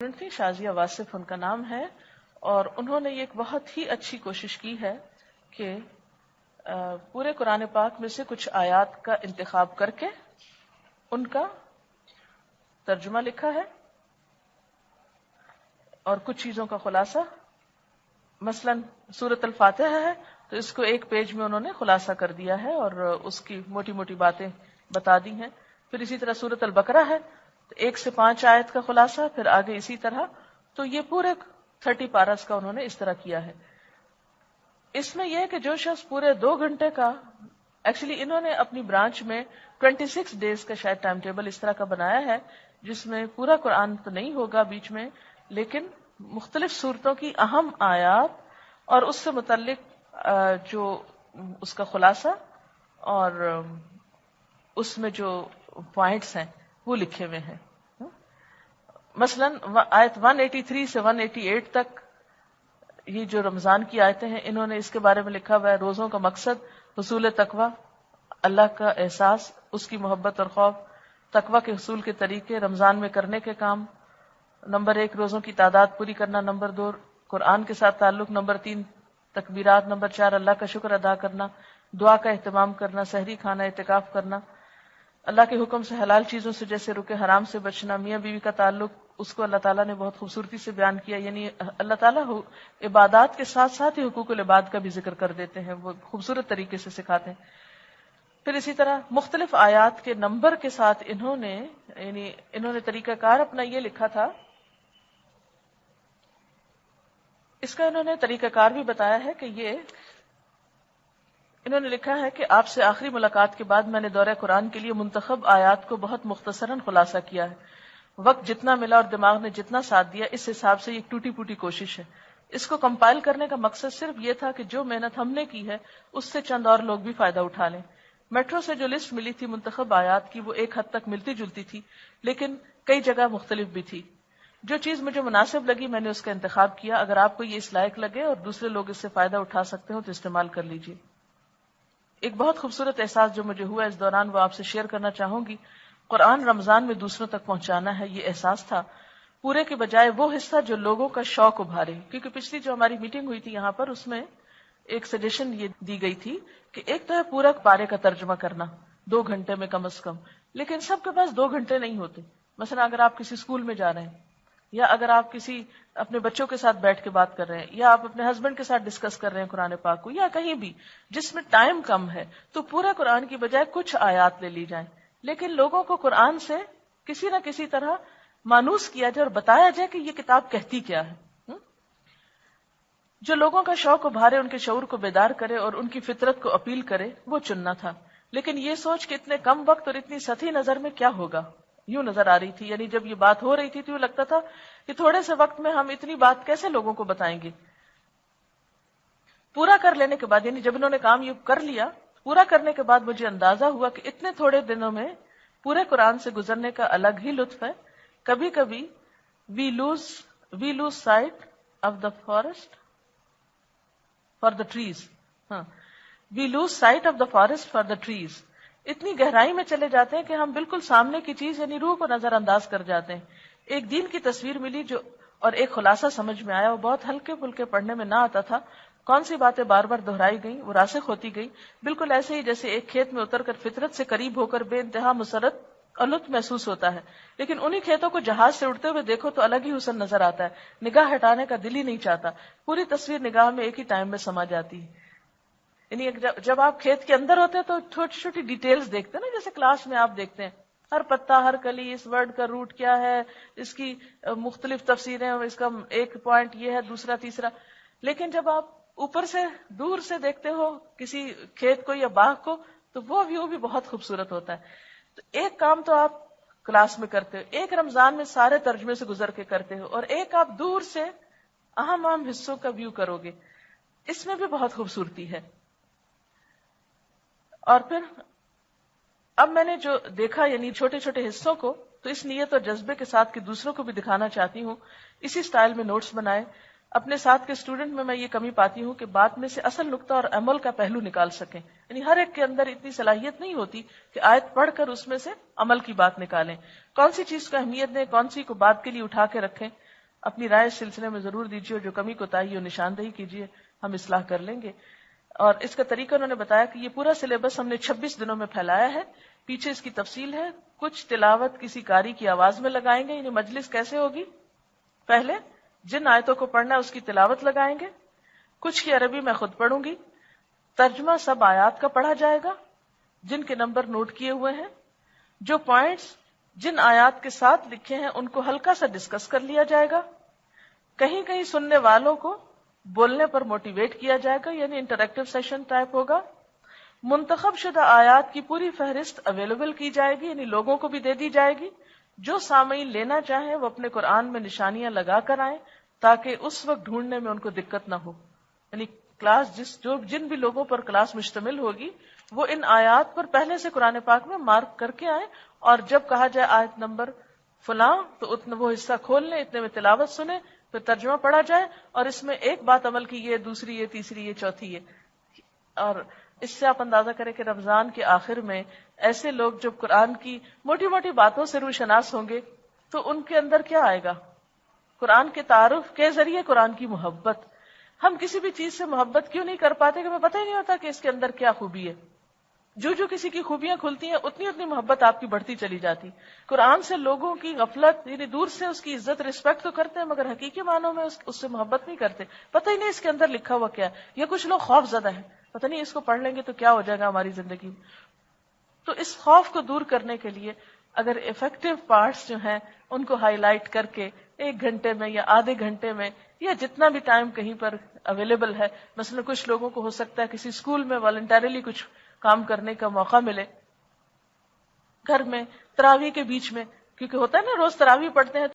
تھی شازیہ واصف ان کا نام ہے، اور انہوں نے یہ ایک بہت ہی اچھی کوشش کی ہے کہ پورے قرآن پاک میں سے کچھ آیات کا انتخاب کر کے ان کا ترجمہ لکھا ہے اور کچھ چیزوں کا خلاصہ. مثلا سورۃ الفاتحہ ہے تو اس کو ایک پیج میں انہوں نے خلاصہ کر دیا ہے اور اس کی موٹی موٹی باتیں بتا دی ہیں. پھر اسی طرح سورۃ البقرہ ہے تو 1 سے 5 آیت کا خلاصہ، پھر آگے اسی طرح. تو یہ پورے 30 پارس کا انہوں نے اس طرح کیا ہے. اس میں یہ کہ جو شخص پورے 2 گھنٹے کا، ایکچولی انہوں نے اپنی برانچ میں 26 ڈیز کا شاید ٹائم ٹیبل اس طرح کا بنایا ہے جس میں پورا قرآن تو نہیں ہوگا بیچ میں، لیکن مختلف صورتوں کی اہم آیات اور اس سے متعلق جو اس کا خلاصہ اور اس میں جو پوائنٹس ہیں وہ لکھے ہوئے ہیں. مثلا آیت 183 سے 188 تک یہ جو رمضان کی آیتیں ہیں، انہوں نے اس کے بارے میں لکھا ہوا ہے روزوں کا مقصد، حصول تقوی، اللہ کا احساس، اس کی محبت اور خوف، تقوی کے حصول کے طریقے، رمضان میں کرنے کے کام. نمبر 1 روزوں کی تعداد پوری کرنا. نمبر 2 قرآن کے ساتھ تعلق. نمبر 3 تکبیرات. نمبر 4 اللہ کا شکر ادا کرنا، دعا کا اہتمام کرنا، سحری کھانا، اعتکاف کرنا، اللہ کے حکم سے حلال چیزوں سے جیسے رکے حرام سے بچنا. میاں بیوی کا تعلق، اس کو اللہ تعالیٰ نے بہت خوبصورتی سے بیان کیا، یعنی اللہ تعالیٰ عبادات کے ساتھ ساتھ ہی حقوق العباد کا بھی ذکر کر دیتے ہیں، وہ خوبصورت طریقے سے سکھاتے ہیں. پھر اسی طرح مختلف آیات کے نمبر کے ساتھ انہوں نے طریقہ کار اپنا یہ لکھا تھا. اس کا انہوں نے طریقہ کار بھی بتایا ہے کہ انہوں نے لکھا ہے کہ آپ سے آخری ملاقات کے بعد میں نے دورہ قرآن کے لیے منتخب آیات کو بہت مختصراً خلاصہ کیا ہے. وقت جتنا ملا اور دماغ نے جتنا ساتھ دیا، اس حساب سے یہ ٹوٹی پوٹی کوشش ہے. اس کو کمپائل کرنے کا مقصد صرف یہ تھا کہ جو محنت ہم نے کی ہے اس سے چند اور لوگ بھی فائدہ اٹھا لیں. میٹرو سے جو لسٹ ملی تھی منتخب آیات کی، وہ ایک حد تک ملتی جلتی تھی لیکن کئی جگہ مختلف بھی تھی. جو چیز مجھے مناسب لگی میں نے اس کا انتخاب کیا. اگر آپ کو یہ اس لائق لگے اور دوسرے لوگ اس سے فائدہ اٹھا سکتے ہو تو استعمال کر لیجیے. ایک بہت خوبصورت احساس جو مجھے ہوا اس دوران وہ آپ سے شیئر کرنا چاہوں گی. قرآن رمضان میں دوسروں تک پہنچانا ہے، یہ احساس تھا پورے کے بجائے وہ حصہ جو لوگوں کا شوق ابھارے. کیونکہ پچھلی جو ہماری میٹنگ ہوئی تھی یہاں پر، اس میں ایک سجیشن یہ دی گئی تھی کہ ایک تو ہے پورا پارے کا ترجمہ کرنا 2 گھنٹے میں کم از کم، لیکن سب کے پاس 2 گھنٹے نہیں ہوتے. مثلا اگر آپ کسی اسکول میں جا رہے ہیں، یا اگر آپ کسی اپنے بچوں کے ساتھ بیٹھ کے بات کر رہے ہیں، یا آپ اپنے ہسبینڈ کے ساتھ ڈسکس کر رہے ہیں قرآن پاک کو، یا کہیں بھی جس میں ٹائم کم ہے، تو پورا قرآن کی بجائے کچھ آیات لے لی جائیں. لیکن لوگوں کو قرآن سے کسی نہ کسی طرح مانوس کیا جائے اور بتایا جائے کہ یہ کتاب کہتی کیا ہے. جو لوگوں کا شوق ابھارے، ان کے شعور کو بیدار کرے اور ان کی فطرت کو اپیل کرے، وہ چننا تھا. لیکن یہ سوچ کہ اتنے کم وقت اور اتنی سطحی نظر میں کیا ہوگا، یوں نظر آ رہی تھی. یعنی جب یہ بات ہو رہی تھی تو لگتا تھا کہ تھوڑے سے وقت میں ہم اتنی بات کیسے لوگوں کو بتائیں گے. پورا کر لینے کے بعد، یعنی جب انہوں نے کام یہ کر لیا، پورا کرنے کے بعد مجھے اندازہ ہوا کہ اتنے تھوڑے دنوں میں پورے قرآن سے گزرنے کا الگ ہی لطف ہے. کبھی کبھی we lose sight of the forest for the trees. We lose sight of the forest for the trees. اتنی گہرائی میں چلے جاتے ہیں کہ ہم بالکل سامنے کی چیز یعنی روح کو نظر انداز کر جاتے ہیں. ایک دین کی تصویر ملی جو اور ایک خلاصہ سمجھ میں آیا. وہ بہت ہلکے پھلکے پڑھنے میں نہ آتا تھا. کون سی باتیں بار بار دہرائی گئیں، وہ راسخ ہوتی گئی. بالکل ایسے ہی جیسے ایک کھیت میں اتر کر فطرت سے قریب ہو کر بے انتہا مسرت اور لطف محسوس ہوتا ہے، لیکن انہی کھیتوں کو جہاز سے اڑتے ہوئے دیکھو تو الگ ہی حسن نظر آتا ہے. نگاہ ہٹانے کا دل ہی نہیں چاہتا. پوری تصویر نگاہ میں ایک ہی ٹائم میں سما جاتی ہے. یعنی جب آپ کھیت کے اندر ہوتے ہیں تو چھوٹی چھوٹی ڈیٹیلز دیکھتے ہیں نا، جیسے کلاس میں آپ دیکھتے ہیں ہر پتا، ہر کلی، اس ورڈ کا روٹ کیا ہے، اس کی مختلف تفسیریں، اس کا ایک پوائنٹ یہ ہے، دوسرا تیسرا. لیکن جب آپ اوپر سے دور سے دیکھتے ہو کسی کھیت کو یا باغ کو تو وہ ویو بھی بہت خوبصورت ہوتا ہے. تو ایک کام تو آپ کلاس میں کرتے ہو، ایک رمضان میں سارے ترجمے سے گزر کے کرتے ہو، اور ایک آپ دور سے اہم اہم حصوں کا ویو کرو گے. اس میں بھی بہت خوبصورتی ہے. اور پھر اب میں نے جو دیکھا یعنی چھوٹے چھوٹے حصوں کو، تو اس نیت اور جذبے کے ساتھ کہ دوسروں کو بھی دکھانا چاہتی ہوں، اسی سٹائل میں نوٹس بنائے. اپنے ساتھ کے اسٹوڈنٹ میں یہ کمی پاتی ہوں کہ بات میں سے اصل نقطہ اور عمل کا پہلو نکال سکیں. یعنی ہر ایک کے اندر اتنی صلاحیت نہیں ہوتی کہ آیت پڑھ کر اس میں سے عمل کی بات نکالیں. کون سی چیز کو اہمیت دیں، کون سی کو بات کے لیے اٹھا کے رکھیں. اپنی رائے اس سلسلے میں ضرور دیجیے اور جو کمی کوتاہی ہو نشاندہی کیجیے، ہم اصلاح کر لیں گے۔ اور اس کا طریقہ انہوں نے بتایا کہ یہ پورا سلیبس ہم نے 26 دنوں میں پھیلایا ہے، پیچھے اس کی تفصیل ہے۔ کچھ تلاوت کسی قاری کی آواز میں لگائیں گے، یعنی مجلس کیسے ہوگی، پہلے جن آیتوں کو پڑھنا ہے اس کی تلاوت لگائیں گے، کچھ کی عربی میں خود پڑھوں گی، ترجمہ سب آیات کا پڑھا جائے گا جن کے نمبر نوٹ کیے ہوئے ہیں، جو پوائنٹس جن آیات کے ساتھ لکھے ہیں ان کو ہلکا سا ڈسکس کر لیا جائے گا، کہیں کہیں سننے والوں کو بولنے پر موٹیویٹ کیا جائے گا، یعنی انٹریکٹیو سیشن ٹائپ ہوگا۔ منتخب شدہ آیات کی پوری فہرست اویلیبل کی جائے گی، یعنی لوگوں کو بھی دے دی جائے گی، جو سامعین لینا چاہیں وہ اپنے قرآن میں نشانیاں لگا کر آئیں تاکہ اس وقت ڈھونڈنے میں ان کو دقت نہ ہو۔ یعنی کلاس جن بھی لوگوں پر کلاس مشتمل ہوگی وہ ان آیات پر پہلے سے قرآن پاک میں مارک کر کے آئیں، اور جب کہا جائے آیت نمبر فلاں تو اتنا وہ حصہ کھول لیں، اتنے میں تلاوت سنیں، پھر ترجمہ پڑھا جائے، اور اس میں ایک بات عمل کی، یہ دوسری، یہ تیسری، یہ چوتھی، یہ۔ اور اس سے آپ اندازہ کریں کہ رمضان کے آخر میں ایسے لوگ جب قرآن کی موٹی موٹی باتوں سے روشناس ہوں گے تو ان کے اندر کیا آئے گا، قرآن کے تعارف کے ذریعے قرآن کی محبت۔ ہم کسی بھی چیز سے محبت کیوں نہیں کر پاتے کہ ہمیں پتہ ہی نہیں ہوتا کہ اس کے اندر کیا خوبی ہے۔ جو کسی کی خوبیاں کھلتی ہیں اتنی اتنی محبت آپ کی بڑھتی چلی جاتی۔ قرآن سے لوگوں کی غفلت، یعنی دور سے اس کی عزت رسپیکٹ تو کرتے ہیں مگر حقیقی معنوں میں اس سے محبت نہیں کرتے، پتہ ہی نہیں اس کے اندر لکھا ہوا کیا ہے۔ یا کچھ لوگ خوف زدہ ہیں، پتہ نہیں اس کو پڑھ لیں گے تو کیا ہو جائے گا ہماری زندگی میں۔ تو اس خوف کو دور کرنے کے لیے اگر افیکٹو پارٹس جو ہیں ان کو ہائی لائٹ کر کے 1 گھنٹے میں یا آدھے گھنٹے میں یا جتنا بھی ٹائم کہیں پر اویلیبل ہے، مثلا کچھ لوگوں کو ہو سکتا ہے کسی اسکول میں والنٹریلی کچھ کام کرنے کا موقع ملے، گھر میں تراویح کے بیچ میں، کیونکہ ہوتا ہے نا روز تراویح پڑھتے ہیں